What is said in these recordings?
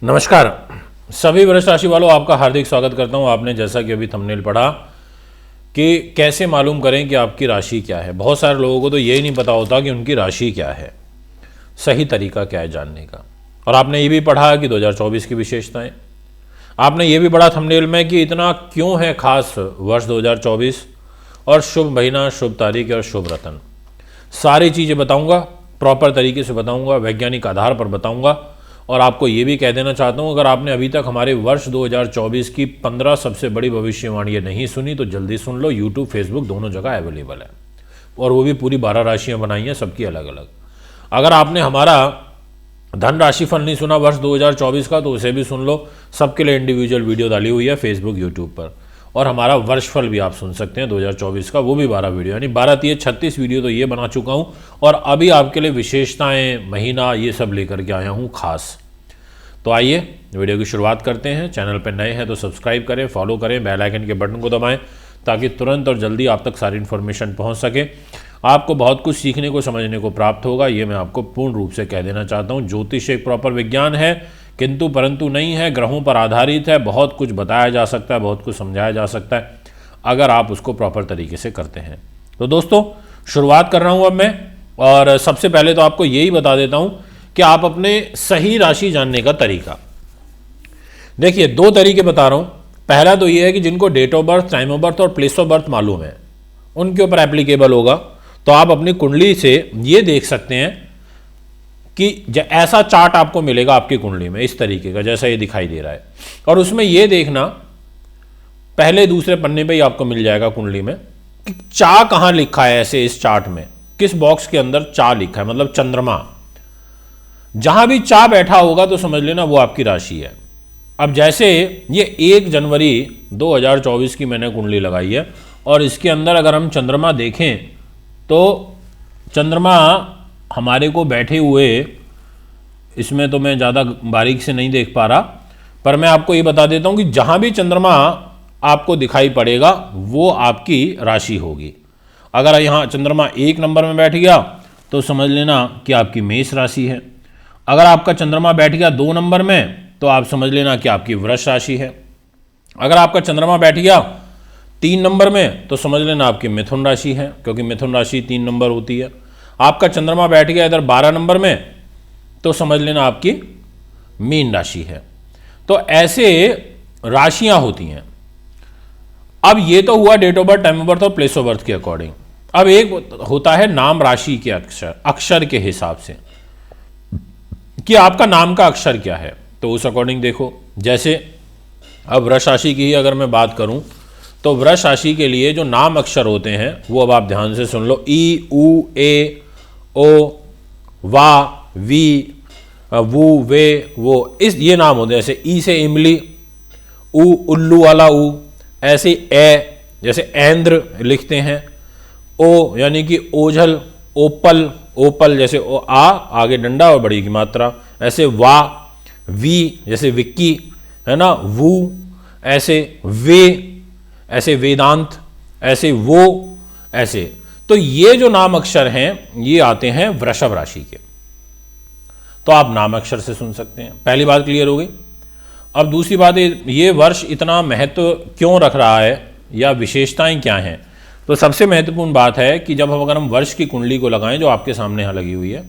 नमस्कार सभी वृष राशि वालों, आपका हार्दिक स्वागत करता हूं। आपने जैसा कि अभी थंबनेल पढ़ा कि कैसे मालूम करें कि आपकी राशि क्या है। बहुत सारे लोगों को तो यही नहीं पता होता कि उनकी राशि क्या है, सही तरीका क्या है जानने का। और आपने ये भी पढ़ा कि 2024 की विशेषताएं, आपने ये भी पढ़ा थंबनेल में कि इतना क्यों है खास वर्ष 2024 और शुभ महीना, शुभ तारीख और शुभ रत्न। सारी चीज़ें बताऊंगा, प्रॉपर तरीके से बताऊंगा, वैज्ञानिक आधार पर बताऊंगा। और आपको ये भी कह देना चाहता हूं, अगर आपने अभी तक हमारे वर्ष 2024 की 15 सबसे बड़ी भविष्यवाणी नहीं सुनी तो जल्दी सुन लो। यूट्यूब, फेसबुक दोनों जगह अवेलेबल है, और वो भी पूरी 12 राशियां बनाई हैं, सबकी अलग अलग। अगर आपने हमारा धन राशिफल नहीं सुना वर्ष 2024 का तो उसे भी सुन लो, सबके लिए इंडिविजुअल वीडियो डाली हुई है फेसबुक, यूट्यूब पर। और हमारा वर्षफल भी आप सुन सकते हैं 2024 का, वो भी 12 वीडियो, यानी 12-3-36 वीडियो तो ये बना चुका हूँ। और अभी आपके लिए विशेषताएं, महीना, ये सब लेकर के आया हूँ खास। तो आइए वीडियो की शुरुआत करते हैं। चैनल पर नए हैं तो सब्सक्राइब करें, फॉलो करें, बेल आइकन के बटन को दबाएं ताकि तुरंत और जल्दी आप तक सारी इन्फॉर्मेशन पहुँच सके। आपको बहुत कुछ सीखने को, समझने को प्राप्त होगा, ये मैं आपको पूर्ण रूप से कह देना चाहता हूँ। ज्योतिष एक प्रॉपर विज्ञान है, किंतु परंतु नहीं है, ग्रहों पर आधारित है। बहुत कुछ बताया जा सकता है, बहुत कुछ समझाया जा सकता है अगर आप उसको प्रॉपर तरीके से करते हैं। तो दोस्तों शुरुआत कर रहा हूं अब मैं, और सबसे पहले तो आपको यही बता देता हूं कि आप अपने सही राशि जानने का तरीका देखिए। 2 तरीके बता रहा हूं। पहला तो ये है कि जिनको date of birth, time of birth और प्लेस ऑफ बर्थ मालूम है उनके ऊपर एप्लीकेबल होगा। तो आप अपनी कुंडली से ये देख सकते हैं कि ऐसा चार्ट आपको मिलेगा आपकी कुंडली में, इस तरीके का जैसा ये दिखाई दे रहा है। और उसमें ये देखना, पहले दूसरे पन्ने पे ही आपको मिल जाएगा कुंडली में कि चा कहाँ लिखा है। ऐसे इस चार्ट में किस बॉक्स के अंदर चा लिखा है, मतलब चंद्रमा। जहां भी चा बैठा होगा तो समझ लेना वो आपकी राशि है। अब जैसे ये 1 जनवरी 2024 की मैंने कुंडली लगाई है, और इसके अंदर अगर हम चंद्रमा देखें तो चंद्रमा हमारे को बैठे हुए, इसमें तो मैं ज़्यादा बारीक से नहीं देख पा रहा, पर मैं आपको ये बता देता हूँ कि जहाँ भी चंद्रमा आपको दिखाई पड़ेगा वो आपकी राशि होगी। अगर यहाँ चंद्रमा 1 नंबर में बैठ गया तो समझ लेना कि आपकी मेष राशि है। अगर आपका चंद्रमा बैठ गया 2 नंबर में तो आप समझ लेना कि आपकी वृष राशि है। अगर आपका चंद्रमा बैठ गया 3 नंबर में तो समझ लेना आपकी मिथुन राशि है, क्योंकि मिथुन राशि 3 नंबर होती है। आपका चंद्रमा बैठ गया इधर 12 नंबर में तो समझ लेना आपकी मीन राशि है। तो ऐसे राशियां होती हैं। अब ये तो हुआ date of birth, time of birth और प्लेस ऑफ बर्थ के अकॉर्डिंग। अब एक होता है नाम राशि के अक्षर के हिसाब से कि आपका नाम का अक्षर क्या है, तो उस अकॉर्डिंग देखो। जैसे अब वृष राशि की ही अगर मैं बात करूं तो वृष राशि के लिए जो नाम अक्षर होते हैं वो अब आप ध्यान से सुन लो। ई, उ, ए, ओ, वा, वी, वू, वे, वो, इस ये नाम होते हैं। जैसे ई से इमली, उ उल्लू वाला उ, ऐसे ए जैसे ऐन्द्र लिखते हैं। ओ यानी कि ओझल, ओपल, ओपल जैसे ओ आ, आगे डंडा और बड़ी की मात्रा। ऐसे वा, वी जैसे विक्की है ना, वू ऐसे, वे ऐसे वेदांत, ऐसे वो, ऐसे। तो ये जो नाम अक्षर हैं ये आते हैं वृषभ राशि के। तो आप नाम अक्षर से सुन सकते हैं। पहली बात क्लियर हो गई। अब दूसरी बात, ये वर्ष इतना महत्व क्यों रख रहा है या विशेषताएं क्या हैं। तो सबसे महत्वपूर्ण बात है कि जब अगर हम वर्ष की कुंडली को लगाएं जो आपके सामने यहाँ लगी हुई है,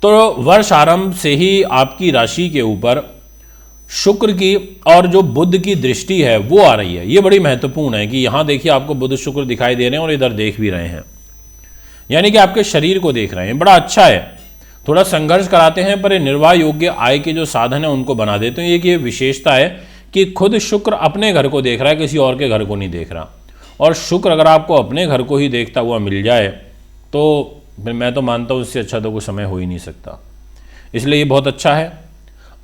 तो वर्ष आरंभ से ही आपकी राशि के ऊपर शुक्र की और जो बुध की दृष्टि है वो आ रही है। ये बड़ी महत्वपूर्ण है कि यहाँ देखिए आपको बुध शुक्र दिखाई दे रहे हैं और इधर देख भी रहे हैं, यानी कि आपके शरीर को देख रहे हैं। बड़ा अच्छा है। थोड़ा संघर्ष कराते हैं पर निर्वाह योग्य आय के जो साधन है उनको बना देते हैं। ये विशेषता है कि खुद शुक्र अपने घर को देख रहा है, किसी और के घर को नहीं देख रहा। और शुक्र अगर आपको अपने घर को ही देखता हुआ मिल जाए तो मैं तो मानता हूँ इससे अच्छा तो कोई समय हो ही नहीं सकता। इसलिए ये बहुत अच्छा है।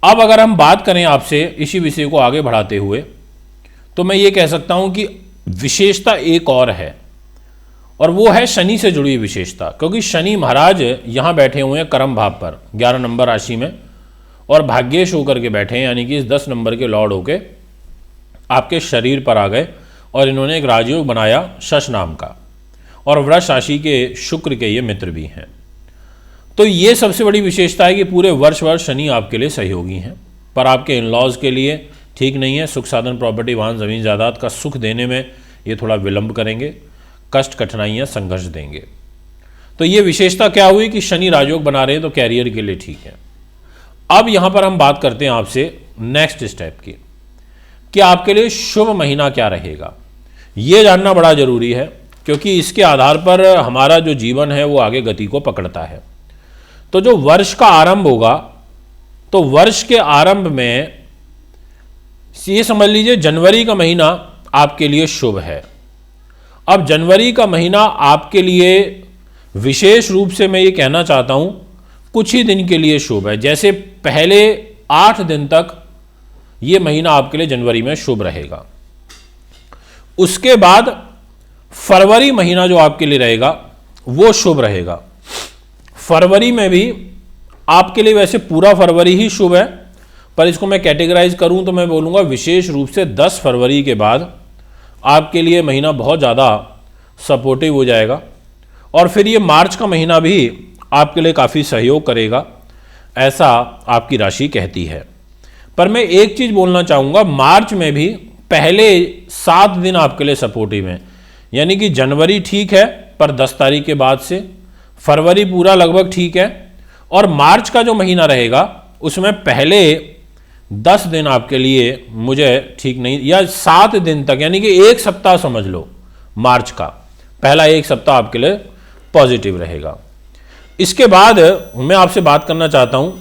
अब अगर हम बात करें आपसे इसी विषय को आगे बढ़ाते हुए, तो मैं ये कह सकता हूं कि विशेषता एक और है, और वो है शनि से जुड़ी विशेषता। क्योंकि शनि महाराज यहां बैठे हुए हैं कर्म भाव पर 11 नंबर राशि में, और भाग्येश होकर के बैठे हैं, यानी कि इस 10 नंबर के लॉर्ड होके आपके शरीर पर आ गए। और इन्होंने एक राजयोग बनाया शश नाम का, और वृष राशि के शुक्र के ये मित्र भी हैं। तो ये सबसे बड़ी विशेषता है कि पूरे वर्ष शनि आपके लिए सहयोगी हैं। पर आपके इन लॉज के लिए ठीक नहीं है। सुख साधन प्रॉपर्टी वाहन ज़मीन जायदाद का सुख देने में ये थोड़ा विलंब करेंगे, कष्ट कठिनाइयाँ संघर्ष देंगे। तो ये विशेषता क्या हुई कि शनि राजयोग बना रहे हैं तो कैरियर के लिए ठीक है। अब यहाँ पर हम बात करते हैं आपसे नेक्स्ट स्टेप की कि आपके लिए शुभ महीना क्या रहेगा। ये जानना बड़ा ज़रूरी है क्योंकि इसके आधार पर हमारा जो जीवन है वो आगे गति को पकड़ता है। तो जो वर्ष का आरंभ होगा तो वर्ष के आरंभ में ये समझ लीजिए जनवरी का महीना आपके लिए शुभ है। अब जनवरी का महीना आपके लिए विशेष रूप से मैं ये कहना चाहता हूँ कुछ ही दिन के लिए शुभ है। जैसे पहले 8 दिन तक ये महीना आपके लिए जनवरी में शुभ रहेगा। उसके बाद फरवरी महीना जो आपके लिए रहेगा वो शुभ रहेगा। फरवरी में भी आपके लिए वैसे पूरा फरवरी ही शुभ है, पर इसको मैं कैटेगराइज करूं तो मैं बोलूँगा विशेष रूप से 10 फरवरी के बाद आपके लिए महीना बहुत ज़्यादा सपोर्टिव हो जाएगा। और फिर ये मार्च का महीना भी आपके लिए काफ़ी सहयोग करेगा, ऐसा आपकी राशि कहती है। पर मैं एक चीज़ बोलना चाहूँगा, मार्च में भी पहले 7 दिन आपके लिए सपोर्टिव हैं। यानी कि जनवरी ठीक है पर 10 तारीख के बाद से, फरवरी पूरा लगभग ठीक है, और मार्च का जो महीना रहेगा उसमें पहले 10 दिन आपके लिए मुझे ठीक नहीं, या 7 दिन तक, यानी कि 1 सप्ताह समझ लो, मार्च का पहला 1 सप्ताह आपके लिए पॉजिटिव रहेगा। इसके बाद मैं आपसे बात करना चाहता हूं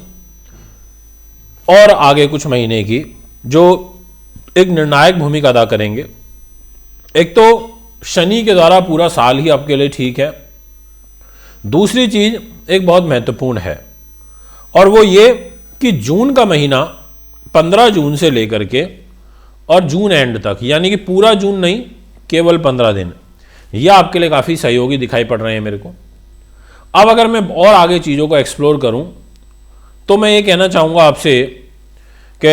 और आगे कुछ महीने की जो एक निर्णायक भूमिका अदा करेंगे। एक तो शनि के द्वारा पूरा साल ही आपके लिए ठीक है। दूसरी चीज एक बहुत महत्वपूर्ण है और वो ये कि जून का महीना 15 जून से लेकर के और जून एंड तक, यानी कि पूरा जून नहीं, केवल 15 दिन, यह आपके लिए काफ़ी सहयोगी दिखाई पड़ रहे हैं मेरे को। अब अगर मैं और आगे चीज़ों को एक्सप्लोर करूं तो मैं ये कहना चाहूँगा आपसे कि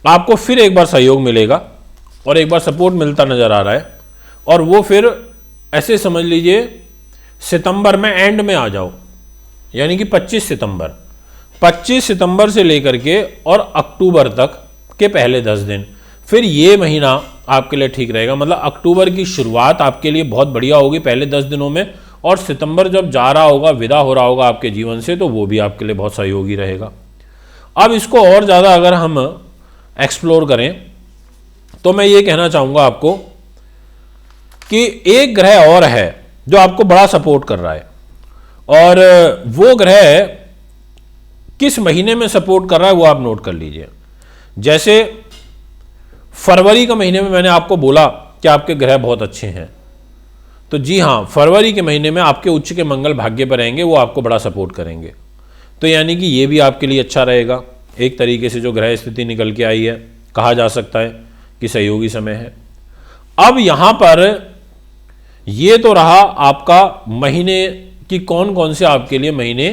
आपको फिर एक बार सहयोग मिलेगा और एक बार सपोर्ट मिलता नज़र आ रहा है, और वो फिर ऐसे समझ लीजिए सितंबर में एंड में आ जाओ, यानी कि 25 सितंबर से लेकर के और अक्टूबर तक के पहले 10 दिन, फिर ये महीना आपके लिए ठीक रहेगा। मतलब अक्टूबर की शुरुआत आपके लिए बहुत बढ़िया होगी पहले 10 दिनों में, और सितंबर जब जा रहा होगा, विदा हो रहा होगा आपके जीवन से, तो वो भी आपके लिए बहुत सहयोगी रहेगा। अब इसको और ज़्यादा अगर हम एक्सप्लोर करें तो मैं ये कहना चाहूँगा आपको कि एक ग्रह और है जो आपको बड़ा सपोर्ट कर रहा है, और वो ग्रह किस महीने में सपोर्ट कर रहा है वो आप नोट कर लीजिए। जैसे फरवरी के महीने में मैंने आपको बोला कि आपके ग्रह बहुत अच्छे हैं, तो जी हाँ, फरवरी के महीने में आपके उच्च के मंगल भाग्य पर रहेंगे, वो आपको बड़ा सपोर्ट करेंगे। तो यानी कि ये भी आपके लिए अच्छा रहेगा। एक तरीके से जो ग्रह स्थिति निकल के आई है, कहा जा सकता है कि सहयोगी समय है। अब यहाँ पर ये तो रहा आपका महीने कि कौन कौन से आपके लिए महीने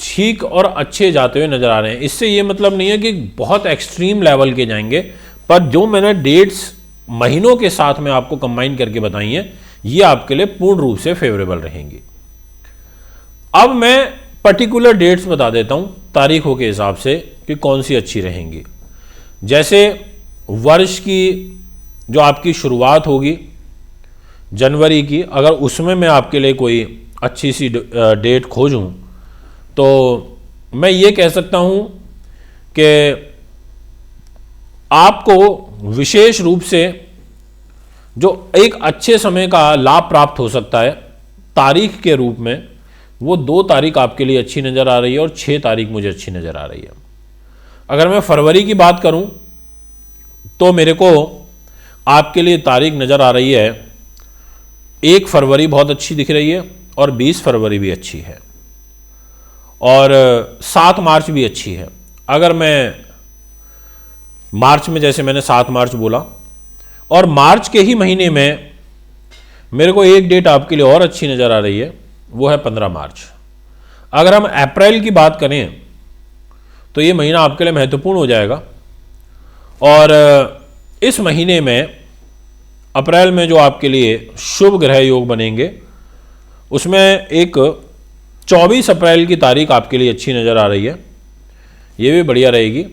ठीक और अच्छे जाते हुए नजर आ रहे हैं। इससे ये मतलब नहीं है कि बहुत एक्सट्रीम लेवल के जाएंगे, पर जो मैंने डेट्स महीनों के साथ में आपको कंबाइन करके बताई हैं, ये आपके लिए पूर्ण रूप से फेवरेबल रहेंगी। अब मैं पर्टिकुलर डेट्स बता देता हूं तारीखों के हिसाब से कि कौन सी अच्छी रहेंगी। जैसे वर्ष की जो आपकी शुरुआत होगी जनवरी की, अगर उसमें मैं आपके लिए कोई अच्छी सी डेट खोजूं तो मैं ये कह सकता हूं कि आपको विशेष रूप से जो एक अच्छे समय का लाभ प्राप्त हो सकता है तारीख के रूप में, वो 2 तारीख आपके लिए अच्छी नज़र आ रही है और 6 तारीख मुझे अच्छी नज़र आ रही है। अगर मैं फरवरी की बात करूं तो मेरे को आपके लिए तारीख नज़र आ रही है 1 फरवरी बहुत अच्छी दिख रही है, और 20 फरवरी भी अच्छी है, और 7 मार्च भी अच्छी है। अगर मैं मार्च में, जैसे मैंने 7 मार्च बोला, और मार्च के ही महीने में मेरे को एक डेट आपके लिए और अच्छी नज़र आ रही है, वो है 15 मार्च। अगर हम अप्रैल की बात करें तो ये महीना आपके लिए महत्वपूर्ण हो जाएगा, और इस महीने में अप्रैल में जो आपके लिए शुभ ग्रह योग बनेंगे उसमें एक 24 अप्रैल की तारीख आपके लिए अच्छी नज़र आ रही है, ये भी बढ़िया रहेगी।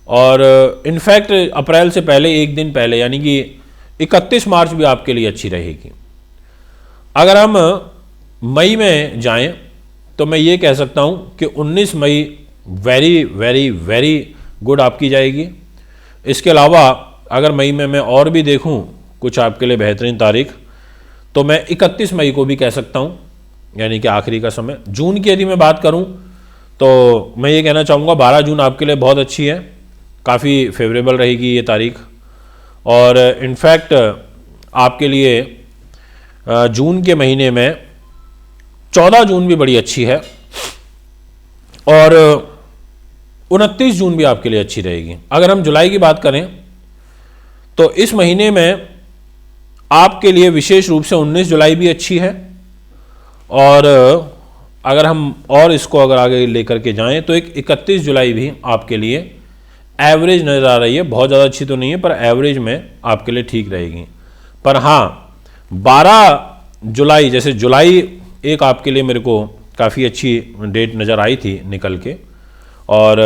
और इनफैक्ट अप्रैल से पहले एक दिन पहले यानी कि 31 मार्च भी आपके लिए अच्छी रहेगी। अगर हम मई में जाएं तो मैं ये कह सकता हूं कि 19 मई वेरी वेरी वेरी गुड आपकी जाएगी। इसके अलावा अगर मई में मैं और भी देखूं कुछ आपके लिए बेहतरीन तारीख, तो मैं 31 मई को भी कह सकता हूं, यानी कि आखिरी का समय। जून की यदि मैं बात करूं तो मैं ये कहना चाहूँगा 12 जून आपके लिए बहुत अच्छी है, काफ़ी फेवरेबल रहेगी ये तारीख। और इनफैक्ट आपके लिए जून के महीने में 14 जून भी बड़ी अच्छी है और 29 जून भी आपके लिए अच्छी रहेगी। अगर हम जुलाई की बात करें तो इस महीने में आपके लिए विशेष रूप से 19 जुलाई भी अच्छी है, और अगर हम और इसको अगर आगे लेकर के जाएं तो एक 31 जुलाई भी आपके लिए एवरेज नज़र आ रही है। बहुत ज़्यादा अच्छी तो नहीं है पर एवरेज में आपके लिए ठीक रहेगी। पर हाँ, 12 जुलाई, जैसे जुलाई एक आपके लिए मेरे को काफ़ी अच्छी डेट नज़र आई थी निकल के, और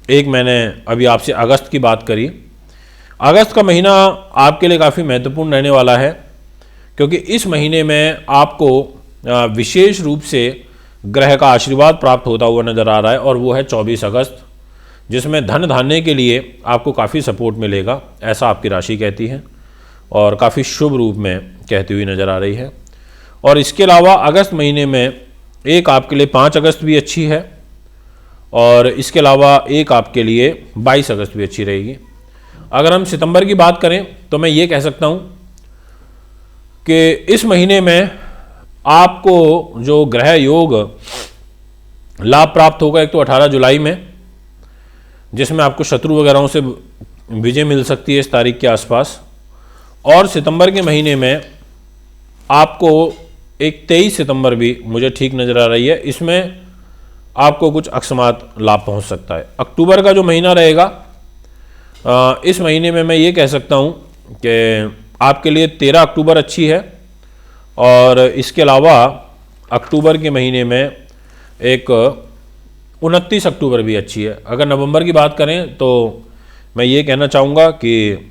एक मैंने अभी आपसे अगस्त की बात करी। अगस्त का महीना आपके लिए काफ़ी महत्वपूर्ण रहने वाला है, क्योंकि इस महीने में आपको विशेष रूप से ग्रह का आशीर्वाद प्राप्त होता हुआ नज़र आ रहा है, और वो है 24 अगस्त, जिसमें धन धान्य के लिए आपको काफ़ी सपोर्ट मिलेगा, ऐसा आपकी राशि कहती है और काफ़ी शुभ रूप में कहती हुई नज़र आ रही है। और इसके अलावा अगस्त महीने में एक आपके लिए 5 अगस्त भी अच्छी है, और इसके अलावा एक आपके लिए 22 अगस्त भी अच्छी रहेगी। अगर हम सितंबर की बात करें तो मैं ये कह सकता हूँ कि इस महीने में आपको जो ग्रह योग लाभ प्राप्त होगा, एक तो 18 जुलाई में, जिसमें आपको शत्रु वगैरहों से विजय मिल सकती है इस तारीख के आसपास, और सितंबर के महीने में आपको एक 23 सितंबर भी मुझे ठीक नज़र आ रही है, इसमें आपको कुछ अकस्मात लाभ पहुंच सकता है। अक्टूबर का जो महीना रहेगा, इस महीने में मैं ये कह सकता हूं कि आपके लिए 13 अक्टूबर अच्छी है, और इसके अलावा अक्टूबर के महीने में एक 29 अक्टूबर भी अच्छी है। अगर नवंबर की बात करें तो मैं ये कहना चाहूँगा कि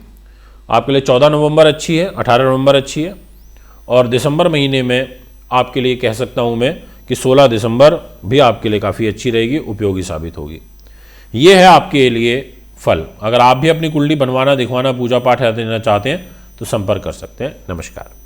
आपके लिए 14 नवंबर अच्छी है, 18 नवंबर अच्छी है, और दिसंबर महीने में आपके लिए कह सकता हूँ मैं कि 16 दिसंबर भी आपके लिए काफ़ी अच्छी रहेगी, उपयोगी साबित होगी। ये है आपके लिए फल। अगर आप भी अपनी कुंडली बनवाना, दिखवाना, पूजा पाठ देना चाहते हैं तो संपर्क कर सकते हैं। नमस्कार।